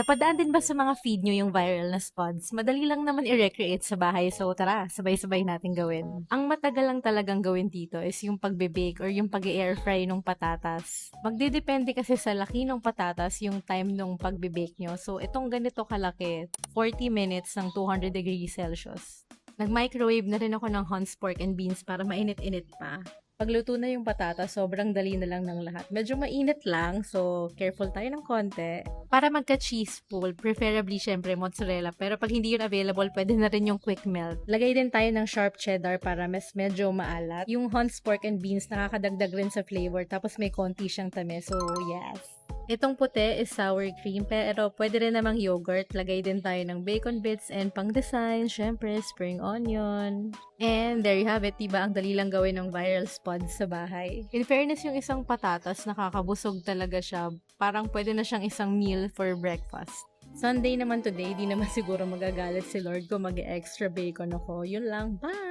Napadaan din ba sa mga feed nyo yung viral na spots? Madali lang naman i-recreate sa bahay, so tara, sabay-sabay natin gawin. Ang matagal lang talagang gawin dito is yung pagbe-bake or yung pag-air fry ng patatas. Magdidepende kasi sa laki ng patatas yung time nung pagbe-bake nyo. So itong ganito kalaki, 40 minutes ng 200 degrees Celsius. Nag-microwave na rin ako ng Hunt's pork and beans para mainit-init pa. Pagluto na yung patatas, sobrang dali na lang ng lahat. Medyo mainit lang, so careful tayo ng konti. Para magka-cheese pool, preferably syempre mozzarella. Pero pag hindi yun available, pwede na rin yung quick melt. Lagay din tayo ng sharp cheddar para mas medyo maalat. Yung Hunt's pork and beans, nakakadagdag rin sa flavor. Tapos may konti siyang tamis. So, yes. Itong puti is sour cream, pero pwede rin namang yogurt. Lagay din tayo ng bacon bits and pang design, syempre, spring onion. And there you have it, diba? Ang dali lang gawin ng viral spuds sa bahay. In fairness, yung isang patatas, nakakabusog talaga siya. Parang pwede na siyang isang meal for breakfast. Sunday naman today, di naman siguro magagalit si Lord kung mag-extra bacon ako. Yun lang, bye!